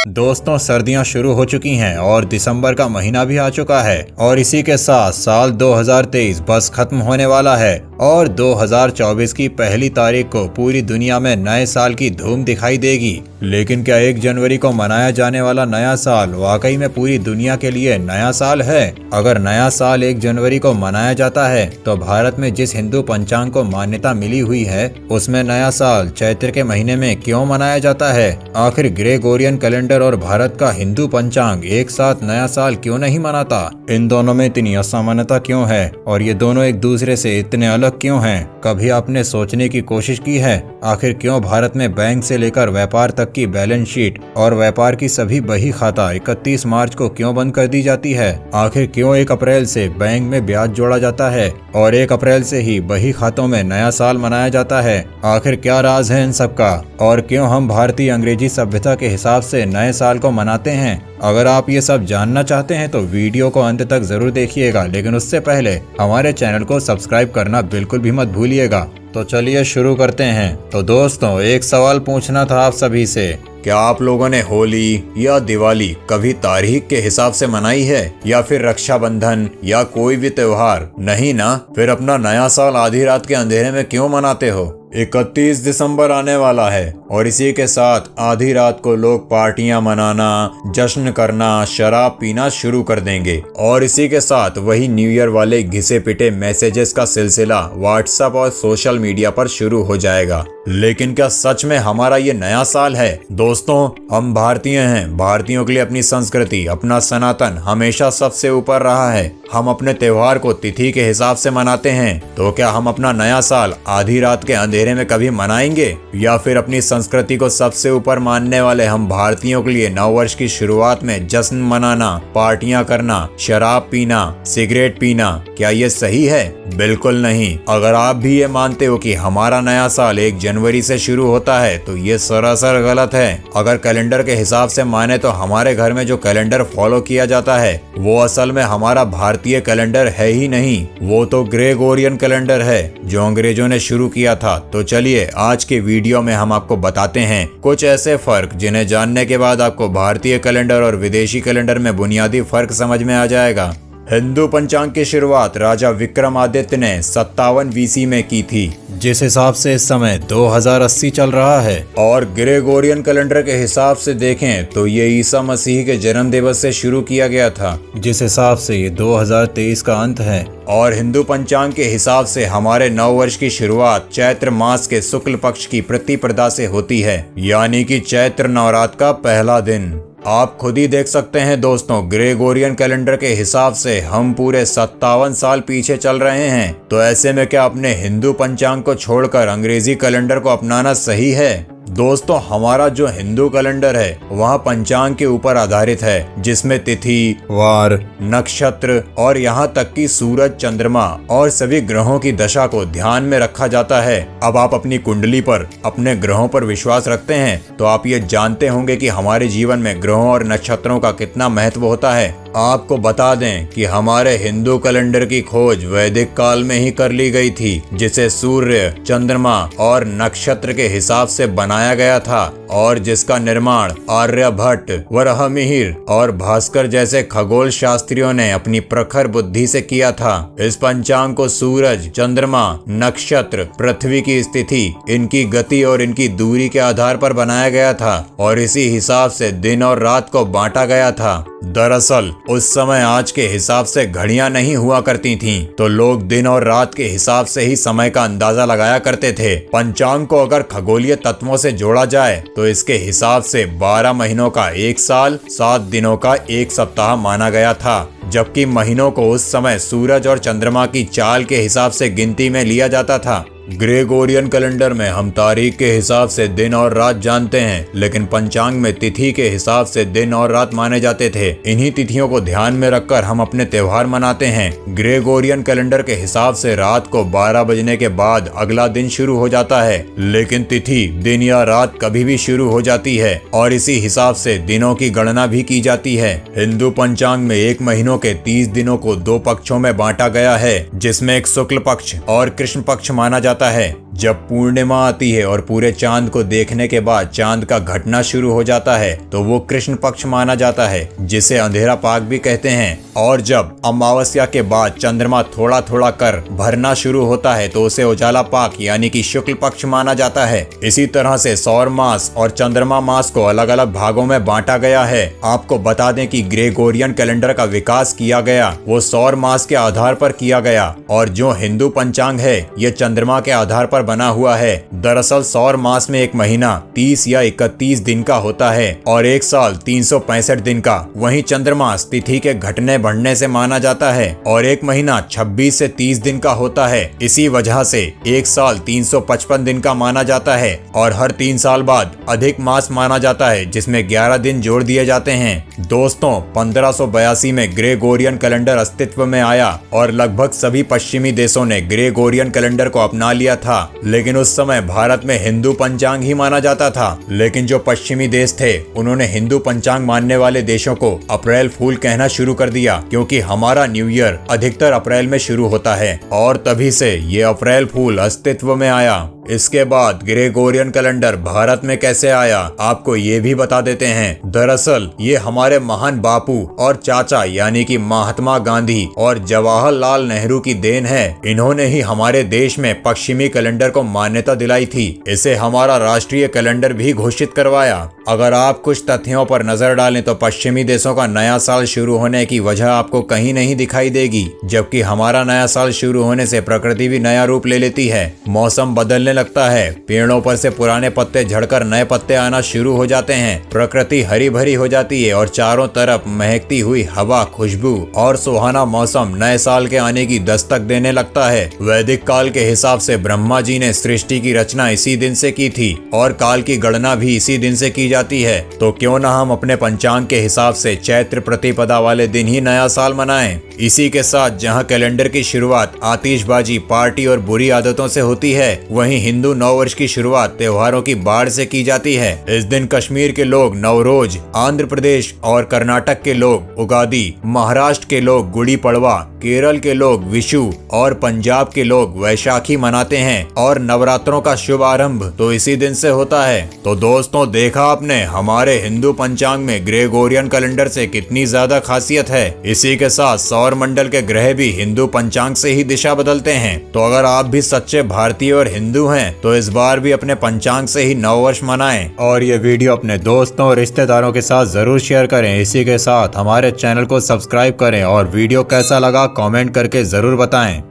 दोस्तों, सर्दियां शुरू हो चुकी हैं और दिसंबर का महीना भी आ चुका है और इसी के साथ साल 2023 बस खत्म होने वाला है और 2024 की पहली तारीख को पूरी दुनिया में नए साल की धूम दिखाई देगी। लेकिन क्या 1 जनवरी को मनाया जाने वाला नया साल वाकई में पूरी दुनिया के लिए नया साल है? अगर नया साल 1 जनवरी को मनाया जाता है तो भारत में जिस हिंदू पंचांग को मान्यता मिली हुई है उसमें नया साल चैत्र के महीने में क्यों मनाया जाता है? आखिर ग्रेगोरियन कैलेंडर और भारत का हिंदू पंचांग एक साथ नया साल क्यों नहीं मनाता? इन दोनों में इतनी असमानता क्यों है और ये दोनों एक दूसरे से इतने अलग क्यों हैं? कभी आपने सोचने की कोशिश की है आखिर क्यों भारत में बैंक से लेकर व्यापार तक की बैलेंस शीट और व्यापार की सभी बही खाता 31 मार्च को क्यों बंद कर दी जाती है? आखिर क्यों 1 अप्रैल से बैंक में ब्याज जोड़ा जाता है और 1 अप्रैल से ही बही खातों में नया साल मनाया जाता है? आखिर क्या राज है इन सब का और क्यों हम भारतीय अंग्रेजी सभ्यता के हिसाब से नए साल को मनाते हैं? अगर आप ये सब जानना चाहते हैं तो वीडियो को अंत तक जरूर देखिएगा, लेकिन उससे पहले हमारे चैनल को सब्सक्राइब करना बिल्कुल भी मत भूलिएगा। तो चलिए शुरू करते हैं। तो दोस्तों, एक सवाल पूछना था आप सभी से, क्या आप लोगों ने होली या दिवाली कभी तारीख के हिसाब से मनाई है या फिर रक्षाबंधन या कोई भी त्योहार? नहीं ना? फिर अपना नया साल आधी रात के अंधेरे में क्यों मनाते हो? 31 दिसंबर आने वाला है और इसी के साथ आधी रात को लोग पार्टियां मनाना, जश्न करना, शराब पीना शुरू कर देंगे और इसी के साथ वही न्यू ईयर वाले घिसे पिटे मैसेजेस का सिलसिला व्हाट्सएप और सोशल मीडिया पर शुरू हो जाएगा। लेकिन क्या सच में हमारा ये नया साल है? दोस्तों, हम भारतीय हैं। भारतीयों के लिए अपनी संस्कृति, अपना सनातन हमेशा सबसे ऊपर रहा है। हम अपने त्योहार को तिथि के हिसाब से मनाते हैं। तो क्या हम अपना नया साल आधी रात के अंधेरे में कभी मनाएंगे? या फिर अपनी संस्कृति को सबसे ऊपर मानने वाले हम भारतीयों के लिए नव वर्ष की शुरुआत में जश्न मनाना, पार्टियां करना, शराब पीना, सिगरेट पीना, क्या ये सही है? बिल्कुल नहीं। अगर आप भी ये मानते हो कि हमारा नया साल 1 जनवरी से शुरू होता है तो ये सरासर गलत है। अगर कैलेंडर के हिसाब से माने तो हमारे घर में जो कैलेंडर फॉलो किया जाता है वो असल में हमारा भारतीय कैलेंडर है ही नहीं, वो तो ग्रेगोरियन कैलेंडर है जो अंग्रेजों ने शुरू किया था। तो चलिए आज के वीडियो में हम आपको बताते हैं कुछ ऐसे फर्क जिन्हें जानने के बाद आपको भारतीय कैलेंडर और विदेशी कैलेंडर में बुनियादी फर्क समझ में आ जाएगा। हिंदू पंचांग की शुरुआत राजा विक्रमादित्य ने 57 BC में की थी, जिस हिसाब से इस समय 2080 चल रहा है। और ग्रेगोरियन कैलेंडर के हिसाब से देखें तो ये ईसा मसीह के जन्म दिवस से शुरू किया गया था, जिस हिसाब से ये 2023 का अंत है। और हिंदू पंचांग के हिसाब से हमारे नव वर्ष की शुरुआत चैत्र मास के शुक्ल पक्ष की प्रतिपदा से होती है, यानी कि चैत्र नवरात्र का पहला दिन। आप खुद ही देख सकते हैं दोस्तों, ग्रेगोरियन कैलेंडर के हिसाब से हम पूरे 57 साल पीछे चल रहे हैं। तो ऐसे में क्या अपने हिंदू पंचांग को छोड़कर अंग्रेजी कैलेंडर को अपनाना सही है? दोस्तों, हमारा जो हिंदू कैलेंडर है वह पंचांग के ऊपर आधारित है, जिसमें तिथि, वार, नक्षत्र और यहाँ तक कि सूरज, चंद्रमा और सभी ग्रहों की दशा को ध्यान में रखा जाता है। अब आप अपनी कुंडली पर अपने ग्रहों पर विश्वास रखते हैं तो आप ये जानते होंगे कि हमारे जीवन में ग्रहों और नक्षत्रों का कितना महत्व होता है। आपको बता दें कि हमारे हिंदू कैलेंडर की खोज वैदिक काल में ही कर ली गई थी, जिसे सूर्य, चंद्रमा और नक्षत्र के हिसाब से बनाया गया था और जिसका निर्माण आर्यभट्ट, वराहमिहिर और भास्कर जैसे खगोल शास्त्रियों ने अपनी प्रखर बुद्धि से किया था। इस पंचांग को सूरज, चंद्रमा, नक्षत्र, पृथ्वी की स्थिति, इनकी गति और इनकी दूरी के आधार पर बनाया गया था और इसी हिसाब से दिन और रात को बांटा गया था। दरअसल उस समय आज के हिसाब से घड़ियां नहीं हुआ करती थीं, तो लोग दिन और रात के हिसाब से ही समय का अंदाजा लगाया करते थे। पंचांग को अगर खगोलीय तत्वों से जोड़ा जाए तो इसके हिसाब से 12 महीनों का 1 साल, 7 दिनों का 1 सप्ताह माना गया था, जबकि महीनों को उस समय सूरज और चंद्रमा की चाल के हिसाब से गिनती में लिया जाता था। ग्रेगोरियन कैलेंडर में हम तारीख के हिसाब से दिन और रात जानते हैं, लेकिन पंचांग में तिथि के हिसाब से दिन और रात माने जाते थे। इन्हीं तिथियों को ध्यान में रखकर हम अपने त्योहार मनाते हैं। ग्रेगोरियन कैलेंडर के हिसाब से रात को 12 बजने के बाद अगला दिन शुरू हो जाता है, लेकिन तिथि दिन या रात कभी भी शुरू हो जाती है और इसी हिसाब से दिनों की गणना भी की जाती है। हिंदू पंचांग में 1 महीनों के 30 दिनों को 2 पक्षों में बांटा गया है, जिसमें एक शुक्ल पक्ष और कृष्ण पक्ष माना जाता जाता है। जब पूर्णिमा आती है और पूरे चांद को देखने के बाद चांद का घटना शुरू हो जाता है तो वो कृष्ण पक्ष माना जाता है, जिसे अंधेरा पाक भी कहते हैं। और जब अमावस्या के बाद चंद्रमा थोड़ा थोड़ा कर भरना शुरू होता है तो उसे उजाला पाक यानी कि शुक्ल पक्ष माना जाता है। इसी तरह से सौर मास और चंद्रमा मास को अलग अलग भागों में बांटा गया है। आपको बता दें कि ग्रेगोरियन कैलेंडर का विकास किया गया वो सौर मास के आधार पर किया गया, और जो हिंदू पंचांग है ये चंद्रमा के आधार पर बना हुआ है। दरअसल सौर मास में एक महीना 30 या 31 दिन का होता है और एक साल 365 दिन का। वहीं चंद्रमास तिथि के घटने बढ़ने से माना जाता है और एक महीना 26 से 30 दिन का होता है। इसी वजह से एक साल 355 दिन का माना जाता है और हर 3 साल बाद अधिक मास माना जाता है, जिसमें 11 दिन जोड़ दिए जाते हैं। दोस्तों, 1582 में ग्रेगोरियन कैलेंडर अस्तित्व में आया और लगभग सभी पश्चिमी देशों ने ग्रेगोरियन कैलेंडर को अपना लिया था, लेकिन उस समय भारत में हिंदू पंचांग ही माना जाता था। लेकिन जो पश्चिमी देश थे उन्होंने हिंदू पंचांग मानने वाले देशों को अप्रैल फूल कहना शुरू कर दिया, क्योंकि हमारा न्यू ईयर अधिकतर अप्रैल में शुरू होता है और तभी से ये अप्रैल फूल अस्तित्व में आया। इसके बाद ग्रेगोरियन कैलेंडर भारत में कैसे आया आपको ये भी बता देते हैं। दरअसल ये हमारे महान बापू और चाचा यानी कि महात्मा गांधी और जवाहरलाल नेहरू की देन है। इन्होंने ही हमारे देश में पश्चिमी कैलेंडर को मान्यता दिलाई थी। इसे हमारा राष्ट्रीय कैलेंडर भी घोषित करवाया। अगर आप कुछ तथ्यों पर नजर डालें तो पश्चिमी देशों का नया साल शुरू होने की वजह आपको कहीं नहीं दिखाई देगी, जबकि हमारा नया साल शुरू होने से प्रकृति भी नया रूप ले लेती है। मौसम बदलने लगता है, पेड़ों पर से पुराने पत्ते झड़कर नए पत्ते आना शुरू हो जाते हैं, प्रकृति हरी भरी हो जाती है और चारों तरफ महकती हुई हवा, खुशबू और सुहाना मौसम नए साल के आने की दस्तक देने लगता है। वैदिक काल के हिसाब से ब्रह्मा जी ने सृष्टि की रचना इसी दिन से की थी और काल की गणना भी इसी दिन से की जाती है। तो क्यों ना हम अपने पंचांग के हिसाब से चैत्र प्रतिपदा वाले दिन ही नया साल मनाएं। इसी के साथ जहां कैलेंडर की शुरुआत आतिशबाजी, पार्टी और बुरी आदतों से होती है, वहीं हिंदू नव वर्ष की शुरुआत त्योहारों की बाढ़ से की जाती है। इस दिन कश्मीर के लोग नवरोज, आंध्र प्रदेश और कर्नाटक के लोग उगादी, महाराष्ट्र के लोग गुड़ी पड़वा, केरल के लोग विशु और पंजाब के लोग वैशाखी मनाते हैं और नवरात्रों का शुभ आरंभ तो इसी दिन से होता है। तो दोस्तों, देखा आपने हमारे हिंदू पंचांग में ग्रेगोरियन कैलेंडर से कितनी ज्यादा खासियत है। इसी के साथ सौर मंडल के ग्रह भी हिंदू पंचांग से ही दिशा बदलते हैं। तो अगर आप भी सच्चे भारतीय और हिंदू हैं तो इस बार भी अपने पंचांग से ही नववर्ष मनाएं और ये वीडियो अपने दोस्तों और रिश्तेदारों के साथ जरूर शेयर करें। इसी के साथ हमारे चैनल को सब्सक्राइब करें और वीडियो कैसा लगा कमेंट करके जरूर बताएं।